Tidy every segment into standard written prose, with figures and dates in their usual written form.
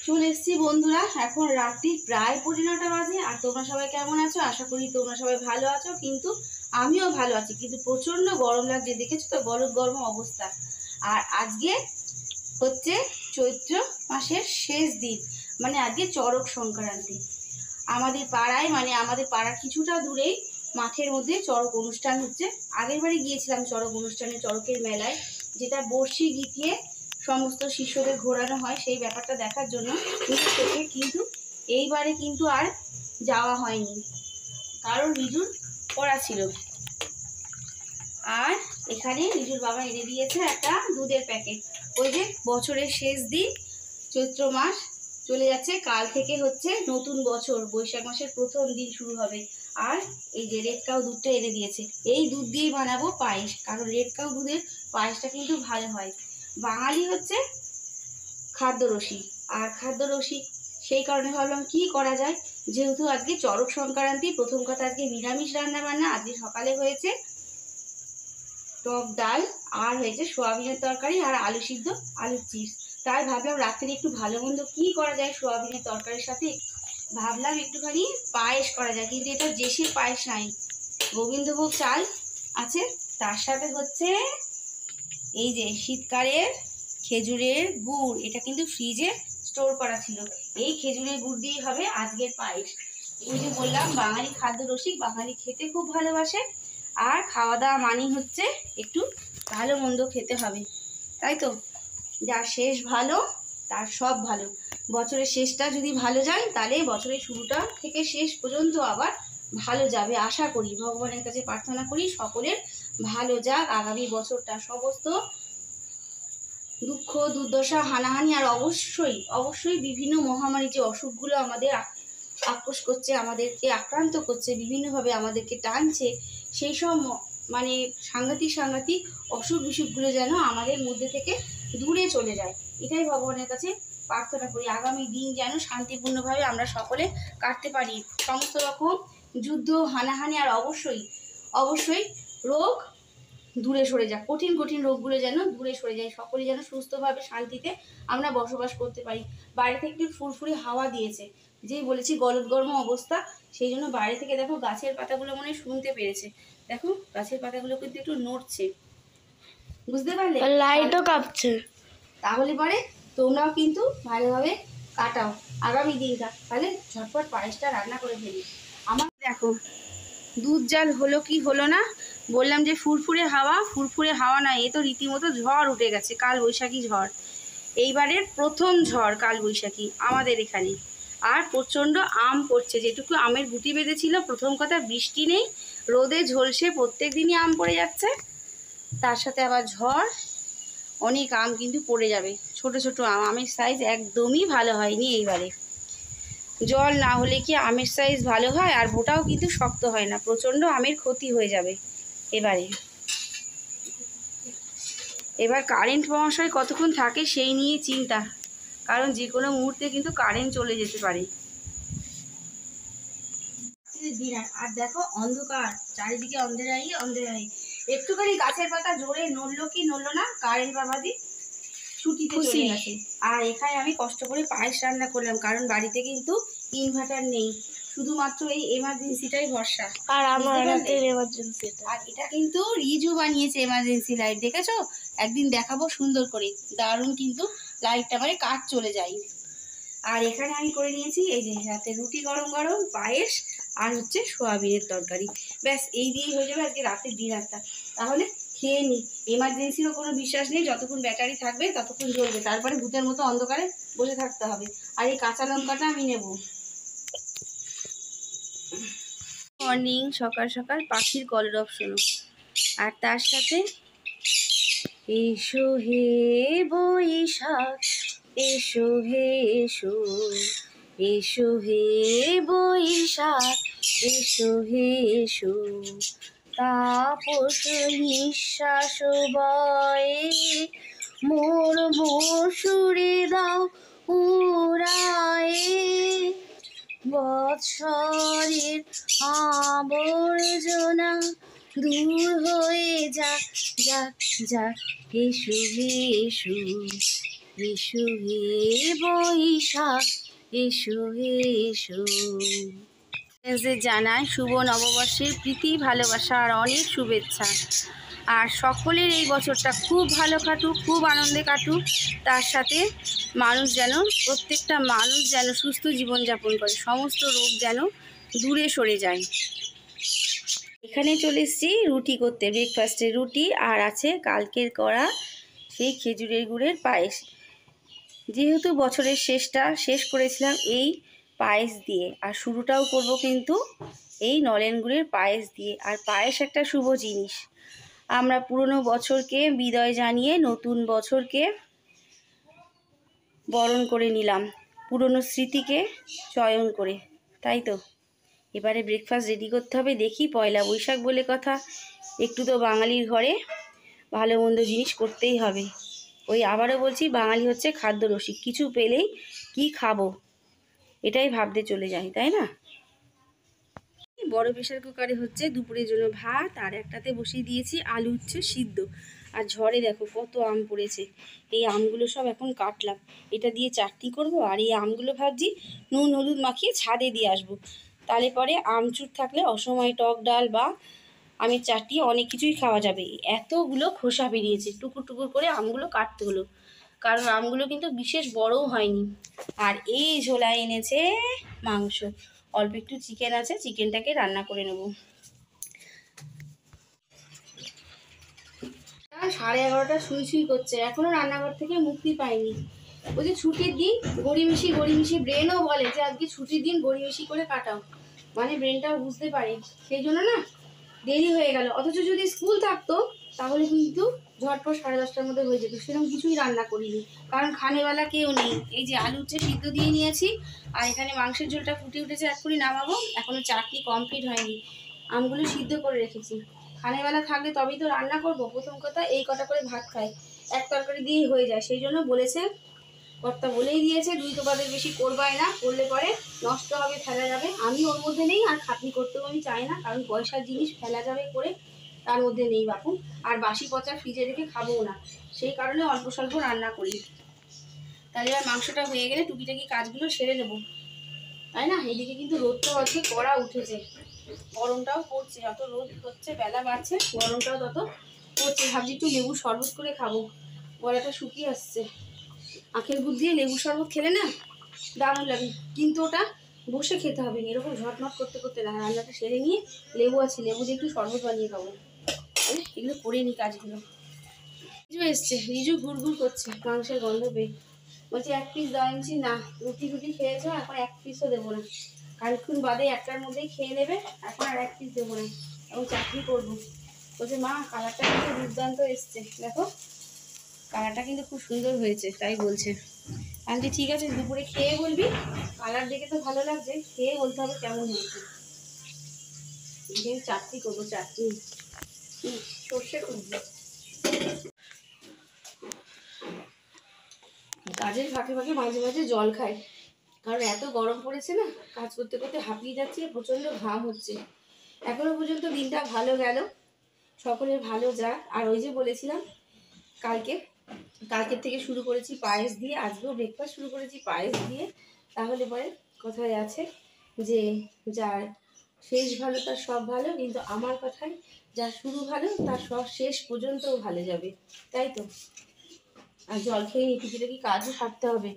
চলে এসেছি বন্ধুরা। এখন রাত্রি প্রায় 9:30 বাজে। আর তোমরা সবাই কেমন আছো? আশা করি তোমরা সবাই ভালো আছো। কিন্তু আমিও ভালো আছি, কিন্তু প্রচন্ড গরম লাগছে, দেখেছো তো গরম গরম অবস্থা। আর আজকে হচ্ছে চৈত্র মাসের শেষ দিন, মানে আজকে চড়ক সংক্রান্তি। আমাদের পাড়ায়, মানে আমাদের পাড়ার কিছুটা দূরেই মাঠের মধ্যে চড়ক অনুষ্ঠান হচ্ছে। আগের বারে গিয়েছিলাম চড়ক অনুষ্ঠানে, চড়কের মেলায়, যেটা বড়শি গিয়ে সমস্ত শিষ্যদের ঘোরানো হয়, সেই ব্যাপারটা দেখার জন্য থেকে। কিন্তু এইবারে কিন্তু আর যাওয়া হয়নি, কারণ রিজুর পড়া ছিল। আর এখানে রিজুর বাবা এনে দিয়েছে একটা দুধের প্যাকেট। ওই যে বছরের শেষ দিন, চৈত্র মাস চলে যাচ্ছে, কাল থেকে হচ্ছে নতুন বছর, বৈশাখ মাসের প্রথম দিন শুরু হবে। আর এই যে রেড কাউ দুধটা এনে দিয়েছে, এই দুধ দিয়েই বানাবো পায়েস, কারণ রেড কাউ দুধের পায়েসটা কিন্তু ভালো হয়। বাঙালি হচ্ছে খাদ্যরসিক, আর খাদ্যরসিক, সেই কারণে ভাবলাম কি করা যায়। যেহেতু আজকে চড়ক সংক্রান্তি, প্রথম কথা আজকে নিরামিষ রান্না বান্না। আজকে সকালে হয়েছে টক ডাল, আর হয়েছে সোয়াবিনের তরকারি, আর আলু সিদ্ধ, আলুর চিপস। তাই ভাবলাম রাত্রে একটু ভালো মন্দ কি করা যায় সোয়াবিনের তরকারির সাথে। ভাবলাম একটুখানি পায়েস করা যায়, কিন্তু এটা দেশির পায়েস নাই, গোবিন্দভোগ চাল আছে। তার সাথে হচ্ছে এই যে শীতকালের খেজুরের গুড়, এটা কিন্তু ফ্রিজে স্টোর করা ছিল। এই খেজুরের গুড় দিয়ে হবে আজকের পায়েস। এই যে বললাম বাঙালি খাদ্য রসিক, বাঙালি খেতে খুব ভালোবাসে। আর খাওয়া দাওয়া মানি হচ্ছে একটু ভালো মন্দ খেতে হবে, তাই তো? যার শেষ ভালো তার সব ভালো। বছরের শেষটা যদি ভালো যায়, তাহলে বছরের শুরুটা থেকে শেষ পর্যন্ত আবার ভালো যাবে আশা করি। ভগবানের কাছে প্রার্থনা করি সকলের ভালো যাক আগামী বছরটা। সমস্ত দুঃখ দুর্দশা হানাহানি, আর অবশ্যই অবশ্যই বিভিন্ন মহামারী, যে অসুখগুলো আমাদের আকোষ করছে, আমাদেরকে আক্রান্ত করছে, বিভিন্নভাবে আমাদেরকে টানছে, সেই সব মানে সাংঘাতিক অসুখ বিসুখগুলো যেন আমাদের মধ্যে থেকে দূরে চলে যায়, এটাই ভগবানের কাছে প্রার্থনা করি। আগামী দিন যেন শান্তিপূর্ণভাবে আমরা সকলে কাটতে পারি। সমস্ত রকম যুদ্ধ হানাহানি, আর অবশ্যই অবশ্যই রোগ দূরে সরে যাক, কঠিন কঠিন রোগগুলো যেন দূরে সরে যায়, সকলে যেন সুস্থভাবে শান্তিতে আমরা বসবাস করতে পারি। বাইরে থেকে একটু ফুরফুরে হাওয়া দিয়েছে, যেই বলেছি গলদ গরম অবস্থা, সেই জন্য বাইরে থেকে দেখো গাছের পাতাগুলো মনে হয় শুনতে পেরেছে। দেখো গাছের পাতাগুলো কিন্তু একটু নড়ছে, বুঝতে পারলে? লাইটও কাঁপছে। তাহলে পরে তোমরাও কিন্তু ভালোভাবে কাটাও আগামী দিনটা, তাহলে ঝটপট পায়েসটা রান্না করে ফেলি। আমার দেখো দুধ জাল হলো কি হলো না, বললাম যে ফুরফুরে হাওয়া, ফুরফুরে হাওয়া না, এ তো রীতিমতো ঝড় উঠে গেছে, কাল বৈশাখী ঝড়। এইবারের প্রথম ঝড় কাল বৈশাখী আমাদের এখানে। আর প্রচণ্ড আম পড়ছে, যেটুকু আমের গুটি বেঁধেছিল, প্রথম কথা বৃষ্টি নেই, রোদে ঝলসে প্রত্যেক দিনই আম পড়ে যাচ্ছে, তার সাথে আবার ঝড়। অনেক আম কিন্তু পড়ে যাবে, ছোট ছোট আম, আমের সাইজ একদমই ভালো হয়নি এইবারে। জল না হলে কি আমের সাইজ ভালো হয়? আর বোটাও কিন্তু শক্ত হয় না, প্রচণ্ড আমের ক্ষতি হয়ে যাবে এবারে। এবার কারেন্ট মহাশয় কতক্ষণ থাকে সেই নিয়ে চিন্তা, কারণ যে কোনো মুহূর্তে কিন্তু কারেন্ট চলে যেতে পারে। আর দেখো অন্ধকার, চারিদিকে অন্ধেরাই। একটুখানি গাছের পাতা জোরে নড়লো কি নড়লো না, কারেন্ট বাবাদি ছুটিতে চলে গেছে। আর এখানে আমি কষ্ট করে পায়েস রান্না করলাম, কারণ বাড়িতে কিন্তু ইনভার্টার নেই, শুধুমাত্র এই এমার্জেন্সিটাই ভরসা। আর আমার হাতের এমার্জেন্সি, আর এটা কিন্তু রিজু বানিয়েছে এমার্জেন্সি লাইট, দেখেছো? একদিন দেখাবো সুন্দর করে, দারুণ কিন্তু লাইটটা, মানে কাজ চলে যায়। আর এখানে আমি করে নিয়েছি এই যে রাতে রুটি গরম গরম, পায়েস, আর হচ্ছে সোয়াবিনের তরকারি। ব্যাস এই দিয়েই হয়ে যাবে আজকে রাতের ডিনারটা। তাহলে খেয়ে নিই, এমার্জেন্সিরও কোনো বিশ্বাস নেই, যতক্ষণ ব্যাটারি থাকবে ততক্ষণ জ্বলবে, তারপরে ভূতের মতো অন্ধকারে বসে থাকতে হবে। আর এই কাঁচা লঙ্কাটা আমি নেব। মর্নিং, সকাল সকাল পাখির কলরব শোনো, আর তার সাথে এসো হে বৈশাখ, এসো হে এসো, এসো হে বৈশাখ, এসো হে এসো, তাপস নিঃশ্বাস বয়ে মোর মসুরে দাও উড়ায়ে, বৎসরের আবর্জনা দূর হয়ে যাক যাক যাক, এসো হে এসো, এসো হে বৈশাখ এসো হে এসো। জানাই শুভ নববর্ষের প্রীতি ভালোবাসা আর অনেক শুভেচ্ছা। আর সকলের এই বছরটা খুব ভালো কাটুক, খুব আনন্দে কাটুক। তার সাথে প্রত্যেকটা মানুষ যেন সুস্থ জীবনযাপন করে, সমস্ত রোগ যেন দূরে সরে যায়। এখানে চলে এসেছি রুটি করতে, ব্রেকফাস্টে রুটি আর আছে কালকের করা সেই খেজুরের গুড়ের পায়েস। যেহেতু বছরের শেষ করেছিলাম এই পায়েস দিয়ে, আর শুরুটাও করব কিন্তু এই নলেন গুড়ের পায়েস দিয়ে। আর পায়েস একটা শুভ জিনিস। আমরা পুরনো বছরকে বিদায় জানিয়ে নতুন বছরকে বরণ করে নিলাম, পুরনো স্মৃতিকে চয়ন করে, তাই তো। এবারে ব্রেকফাস্ট রেডি করতে হবে। দেখি, পয়লা বৈশাখ বলে কথা, একটু তো বাঙালির ঘরে ভালো মন্দ জিনিস করতেই হবে। ওই আবারও বলছি, বাঙালি হচ্ছে খাদ্যরসিক, কিছু পেলেই কি খাবো এটাই ভাবতে চলে যায়, তাই না। বড় প্রেশার কুকারে হচ্ছে দুপুরের জন্য ভাত, আর একটাতে বসিয়ে দিয়েছি আলু উচ্ছে সিদ্ধ। আর ঝড়ে দেখো কত আম পড়েছে, এই আমগুলো সব এখন কাটলাম, এটা দিয়ে চাটনি করব। আর এই আমগুলো ভাবছি নুন হলুদ মাখিয়ে ছাদে দিয়ে আসবো, তাহলে পরে আমচুর থাকলে অসময় টক ডাল বা আমের চাটনি অনেক কিছুই খাওয়া যাবে। এতগুলো খোসা বেরিয়েছে, টুকুর টুকুর করে আমগুলো কাটতে হলো, কারণ আমগুলো কিন্তু বিশেষ বড়ও হয়নি। আর এই ঝোলা এনেছে মাংস, অল্প একটু চিকেন আছে, চিকেনটাকে রান্না করে নেব। 11:30 সুই করছে, এখনো রান্নাঘর থেকে মুক্তি পাইনি। ওই যে ছুটির দিন গড়িমিশি ব্রেনও বলে যে আজকে ছুটির দিন গড়িমিশি করে কাটাও, মানে ব্রেনটাও বুঝতে পারে, সেই জন্য না দেরি হয়ে গেল। অথচ যদি স্কুল থাকতো তাহলে কিন্তু ঝটপট 10:30টার মধ্যে হয়ে যেত। সেরকম কিছুই রান্না করিনি, কারণ খানেওয়ালা কেউ নেই। এই যে আলু উচ্ছে সিদ্ধ দিয়ে নিয়েছি, আর এখানে মাংসের ঝোলটা ফুটে উঠেছে, এক্ষুনি নামাবো। এখনো চাটনি কমপ্লিট হয়নি, আমগুলো সিদ্ধ করে রেখেছি। খানেওয়ালা থাকলে তবেই তো রান্না করব। প্রথম কথা, এই কটা করে ভাত খাই, এক তরকারি দিয়েই হয়ে যায়। সেই জন্য বলেছে, কর্তা বলেই দিয়েছে, 2 টোপাদের বেশি করবাই না, করলে পরে নষ্ট হবে, ফেলা যাবে। আমি ওর মধ্যে নেই, আর খাটনি করতেও আমি চাই না, কারণ পয়সার জিনিস ফেলা যাবে করে তার মধ্যে নেই বাপু। আর বাসি পচা ফ্রিজে রেখে খাবোও না, সেই কারণে অল্প স্বল্প রান্না করি। তাহলে আর মাংসটা হয়ে গেলে টুকিটাকি কাজগুলো সেরে নেবো, তাই না। এদিকে কিন্তু রোদটা আজকে কড়া উঠেছে, গরমটাও পড়ছে, যত রোদ হচ্ছে বেলা বাড়ছে গরমটাও তত পড়ছে। ভাবছি একটু লেবু শরবত করে খাবো, গলাটা শুকিয়ে আসছে। আখের গুড় দিয়ে লেবু শরবত খেলে না দারুণ লাগে, কিন্তু ওটা বসে খেতে হবে, এরকম ঝটমট করতে করতে না। রান্নাটা সেরে নিয়ে লেবু আছে, লেবু দিয়ে একটু শরবত বানিয়ে খাবো। এগুলো করে নি কাজগুলো। রিজু এসছে, রিজু ঘুরঘুর করছে মাংসের গন্ধ পেয়ে, বলছে 1 পিস দেওয়া। আনছি না, রুটি খেয়েছো, এখন 1 পিসও দেবো না, কালক্ষণ বাদে 1টার মধ্যেই খেয়ে নেবে, এখন আর 1 পিস দেবো না, এবং চাটনি করবো। বলছে মা কালারটা কিন্তু দুর্দান্ত এসছে, দেখো কালারটা কিন্তু খুব সুন্দর হয়েছে, তাই বলছে। আমি ঠিক আছে, দুপুরে খেয়ে বলবি, কালার দেখে তো ভালো লাগছে, খেয়ে বলতে হবে কেমন হয়েছে। চাটনি করবো, চাটনি সর্ষে খুঁজবো। কাজের ফাঁকে ফাঁকে মাঝে মাঝে জল খাই, কারণ এত গরম পড়েছে না, কাজ করতে করতে হাঁপিয়ে যাচ্ছে, প্রচণ্ড ঘাম হচ্ছে। এখনো পর্যন্ত দিনটা ভালো গেল, সকলের ভালো যাক। আর ওই যে বলেছিলাম কালকের থেকে শুরু করেছি পায়েস দিয়ে, আজকেও ব্রেকফাস্ট শুরু করেছি পায়েস দিয়ে। তাহলে পরে কথায় আছে যে যার শেষ ভালো তার সব ভালো, কিন্তু আমার কথায় যার শুরু ভালো তার সব শেষ পর্যন্তও ভালো যাবে, তাই তো। আর জল খেয়ে টুকিটাকি কাজও সারতে হবে,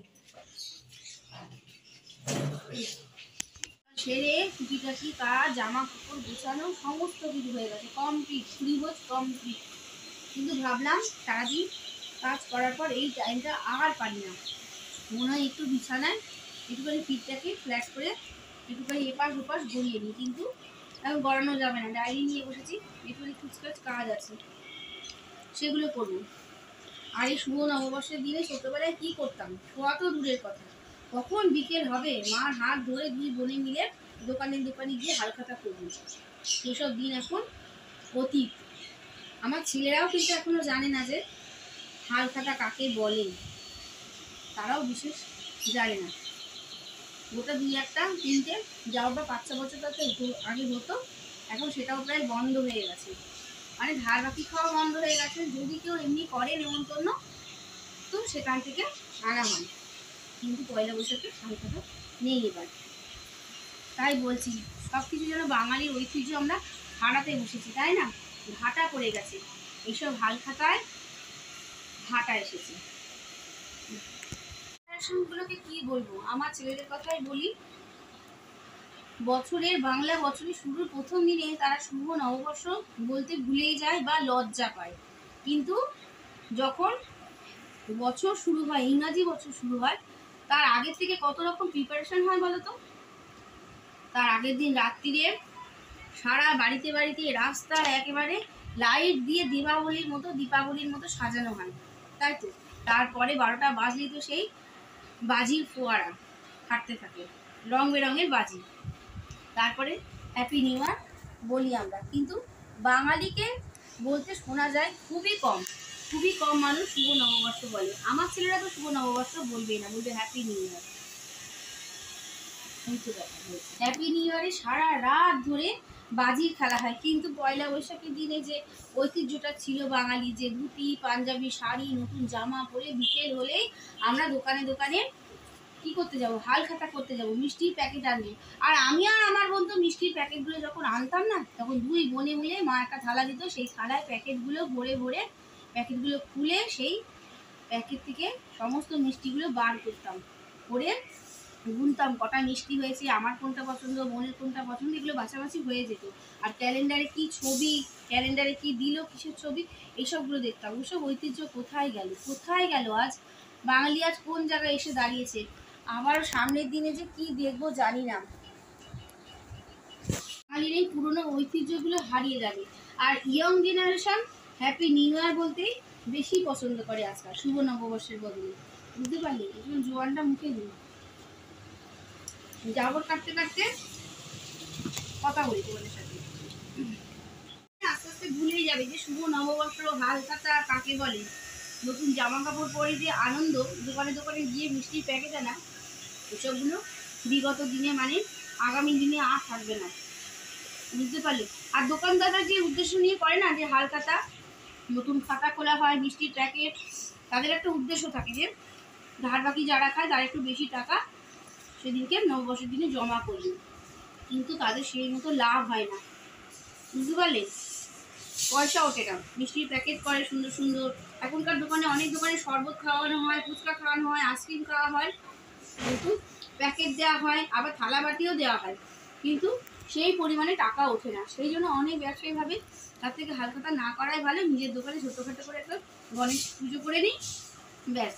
ছেড়ে টুকিটাকি কাজ, জামা কাপড় গোছানো সমস্ত কিছু হয়ে গেছে, কমপ্লিট, ফুরিবোঝ কমপ্লিট। কিন্তু ভাবলাম সারাদিন কাজ করার পর এই টাইমটা আর পারি না, মনে হয় একটু বিছানায় একটুখানি পিঠটাকে ফ্ল্যাট করে একটুখানি এপাশ ওপাশ গড়িয়ে নিই, কিন্তু এখন গড়ানো যাবে না। ডায়েরি নিয়ে বসেছি, একটুখানি কুচকাচ কাজ আছে, সেগুলো করবো। আর এই শুভ নববর্ষের দিনে ছোটবেলায় কি করতাম, শোয়া তো দূরের কথা, কখন বিকেল হবে মার হাত ধরে 2 বোনে মিলে দোকানে গিয়ে হালখাতা করবো, সেসব দিন এখন অতীত। আমার ছেলেরাও কিন্তু এখনো জানে না যে হালখাতা কাকে বলে, তারাও বিশেষ জানে না। ওটা 2-1টা 3টে যা ওটা 5-6 বছর আগে হতো, এখন সেটাও প্রায় বন্ধ হয়ে গেছে, মানে ধার বাকি খাওয়া বন্ধ হয়ে গেছে। যদি কেউ এমনি করে নেমন্তন্ন, থাকতো সেখান থেকে আনা হয়, কিন্তু পয়লা বৈশাখে হালখাতা নেই এবার। তাই বলছি সব কিছু যেন বাঙালির ঐতিহ্য আমরা হারাতে বসেছি, তাই না? ঘাটা পড়ে গেছে, এইসব হালখাতায় ঘাটা এসেছে। গুলোকে কি বলবো, আমার ছেলেদের কথাই বলি। বছরের বাংলা বছরের শুরুর প্রথম দিনে তারা শুভ নববর্ষ বলতে ভুলেই যায় বা লজ্জা পায়, কিন্তু যখন বছর শুরু হয়, ইংরাজি বছর শুরু হয়, তার আগের থেকে কত রকম প্রিপারেশন হয় বলো তো। তার আগের দিন রাত্রিরে সারা বাড়িতে বাড়িতে রাস্তা একেবারে লাইট দিয়ে দীপাবলির মতো সাজানো হয়, তাই তো। তারপরে 12টা বাজলেই তো সেই বাজির ফোয়ারা ফাটতে থাকে, রং বেরঙের বাজি। তারপরে হ্যাপি নিউ ইয়ার বলি আমরা, কিন্তু বাঙালিকে বলতে শোনা যায় খুবই কম মানুষ শুভ নববর্ষ বলে। আমার ছেলেরা তো শুভ নববর্ষ বলবেই না, বলবে হ্যাপি নিউ ইয়ার। হ্যাপি নিউ ইয়ারে সারা রাত ধরে বাজির খেলা হয়, কিন্তু পয়লা বৈশাখের দিনে যে ঐতিহ্যটা ছিল বাঙালি, যে ধুতি পাঞ্জাবি শাড়ি নতুন জামা পরে বিকেল হলেই আমরা দোকানে দোকানে কি করতে যাবো, হালখাতা করতে যাবো, মিষ্টির প্যাকেট আনবো। আর আমি আর আমার বন্ধু মিষ্টির প্যাকেটগুলো যখন আনতাম না, তখন দুই বোনে মিলে মা একটা থালা দিত, সেই থালায় প্যাকেটগুলো ভরে ভরে প্যাকেটগুলো খুলে সেই প্যাকেট থেকে সমস্ত মিষ্টিগুলো বার করতাম, করে গুনতাম কটা মিষ্টি হয়েছে, আমার কোনটা পছন্দ বোনের কোনটা পছন্দ, এগুলো বাছাবাছি হয়ে যেত। আর ক্যালেন্ডারে কি ছবি, ক্যালেন্ডারে কি দিল, কিসের ছবি, এইসবগুলো দেখতাম। ওসব ঐতিহ্য কোথায় গেল আজ? বাঙালি আজ কোন জায়গায় এসে দাঁড়িয়েছে? আবার সামনের দিনে যে কি দেখবো জানি না। বাঙালির এই পুরনো ঐতিহ্যগুলো হারিয়ে যাবে, আর young generation happy new year বলতেই বেশি পছন্দ করে আজকাল, শুভ নববর্ষের বদলে। বুঝতে পারলি? এখন জোয়ানটা মুখে দিই, জাবর কাটতে কাটতে কথা বলি তোমাদের সাথে। আস্তে আস্তে ভুলেই যাবে যে শুভ নববর্ষ হালখাতা কাকে বলে। নতুন জামা কাপড় পরে যে আনন্দ, দোকানে দোকানে গিয়ে মিষ্টির প্যাকেট আনা, এসবগুলো বিগত দিনে মানে আগামী দিনে আর থাকবে না। বুঝতে পারলে? আর দোকানদাররা যে উদ্দেশ্য নিয়ে করে না, যে হালখাতা নতুন খাতা খোলা হয়, মিষ্টির প্যাকেট, তাদের একটা উদ্দেশ্য থাকে যে ধার বাকি যারা খায় তারা একটু বেশি টাকা সেদিনকে নববর্ষের দিনে জমা করবে, কিন্তু তাদের সেই মতো লাভ হয় না। বুঝতে পারলে? পয়সা ওঠে না। মিষ্টির প্যাকেট করে সুন্দর সুন্দর, এখনকার দোকানে অনেক দোকানে শরবত খাওয়ানো হয়, ফুচকা খাওয়ানো হয়, আইসক্রিম খাওয়া হয়, কিন্তু প্যাকেট দেওয়া হয়, আবার থালা বাটিও দেওয়া হয়, কিন্তু সেই পরিমাণে টাকা ওঠে না। সেই জন্য অনেক ব্যবসায়ী ভাবে তার থেকে হালখাতা না করাই ভালো, নিজের দোকানে ছোটোখাটো করে একটা গণেশ পুজো করে নিই, ব্যাস।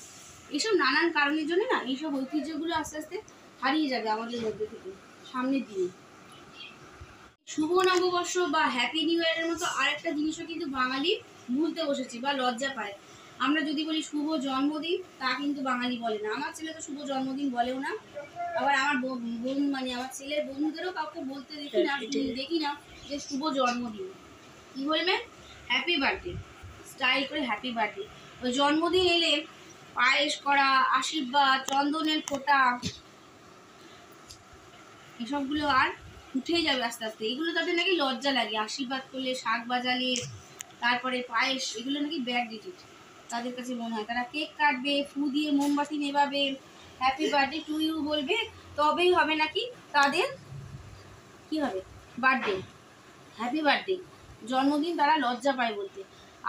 এইসব নানান কারণের জন্য না এইসব ঐতিহ্যগুলো আস্তে আস্তে হারিয়ে যাবে আমাদের মধ্যে থেকে সামনের দিনে। শুভ নববর্ষ বা হ্যাপি নিউ ইয়ারের মতো আরেকটা জিনিসও কিন্তু বাঙালি ভুলতে বসেছি বা লজ্জা পায়। আমরা যদি বলি শুভ জন্মদিন, তা কিন্তু বাঙালি বলে না। আমার ছেলে তো শুভ জন্মদিন বলেও না, আবার আমার বোন মানে আমার ছেলের বন্ধুদেরও কাউকে বলতে দেখি না যে শুভ জন্মদিন। কি বলবেন? হ্যাপি বার্থডে, স্টাইল করে হ্যাপি বার্থডে। ওই জন্মদিন এলে পায়েস করা, আশীর্বাদ, চন্দনের ফোঁটা, এসবগুলো আর উঠেই যাবে আস্তে আস্তে। এগুলো তাদের নাকি লজ্জা লাগে, আশীর্বাদ করলে, শাক বাজালে, তারপরে পায়েস, এগুলো নাকি ব্যাড ডিজিট তাদের কাছে মনে হয়। তারা কেক কাটবে, ফু দিয়ে মোমবাতি নেভাবে, হ্যাপি বার্থডে টু ইউ বলবে, তবেই হবে নাকি তাদের কি হবে, বার্থডে, হ্যাপি বার্থডে। জন্মদিন তারা লজ্জা পায় বলতে।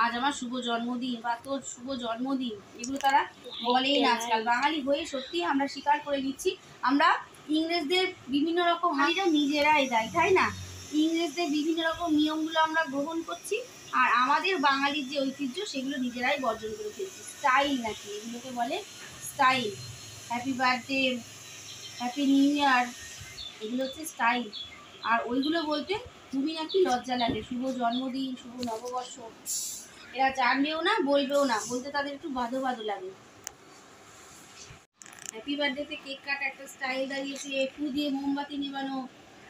আজ আমার শুভ জন্মদিন বা তোর শুভ জন্মদিন, এগুলো তারা বলেই না আজকাল। বাঙালি হয়ে সত্যি আমরা স্বীকার করে নিচ্ছি, আমরা ইংরেজদের বিভিন্ন রকম হারিটা নিজেরাই দেয়, তাই না? ইংরেজদের বিভিন্ন রকম নিয়মগুলো আমরা গ্রহণ করছি, আর আমাদের বাঙালির যে ঐতিহ্য সেগুলো নিজেরাই বর্জন করে ফেলছি। স্টাইল নাকি এগুলোকে বলে, style. Happy birthday, happy new ইয়ার, এগুলো হচ্ছে স্টাইল। আর ওইগুলো বলতে খুবই নাকি লজ্জা লাগে। শুভ জন্মদিন, শুভ নববর্ষ, এরা জানবেও না, বলবেও না, বলতে তাদের একটু বাধো বাধো লাগে। হ্যাপি বার্থডেতে কেক কাটা একটা স্টাইল দাঁড়িয়েছে, ফু দিয়ে মোমবাতি নেবানো।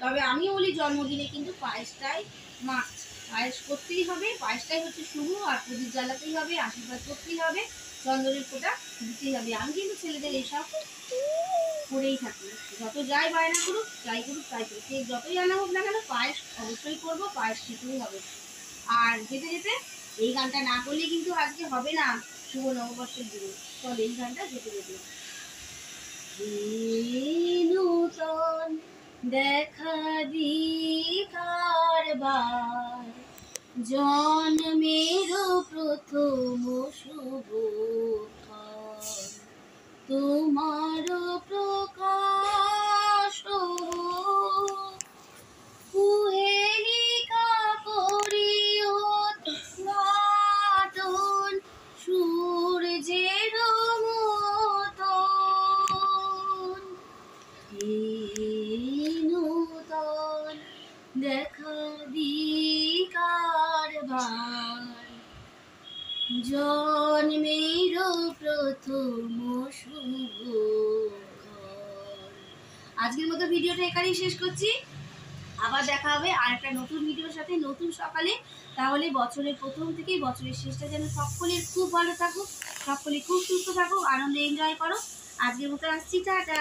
তবে আমি বলি জন্মদিনে কিন্তু পায়েসটাই মাস্ট, পায়েস করতেই হবে, পায়েসটাই হচ্ছে শুভ। আর প্রদীপ জ্বালাতেই হবে, আশীর্বাদ করতেই হবে, চন্দনের ফোঁটা দিতেই হবে। আমি কিন্তু ছেলেদের এইসব করেই থাকি, যত যাই বায়না করুক, যাই করুক তাই করুক, কেক যতই আনা হোক না কেন, পায়েস অবশ্যই করবো, পায়েস খেতেই হবে। আর যেতে যেতে এই গানটা না করলে কিন্তু আজকে হবে না। শুভ নববর্ষের দিনে। চল এই গানটা যেতে দেখলাম। নূতন দেখা দিকার বার, জন্মের প্রথম শুভ ক্ষণ, তোমার প্রকাশ কুহেলিকা করিও ঘাটন, সূর্যের মতন হে নূতন দেখা দিকার বার, জন্মের প্রথম শুভ ক্ষণ। আজকের মতো ভিডিওটা এখানেই শেষ করছি। আবার দেখা হবে আর একটা নতুন ভিডিওর সাথে নতুন সকালে। তাহলে বছরের প্রথম থেকেই বছরের শেষটা যেন সকলের খুব ভালো থাকুক, সকলে খুব সুস্থ থাকুক, আনন্দে এনজয় করো। আজকের মতো আসছি, টাটা।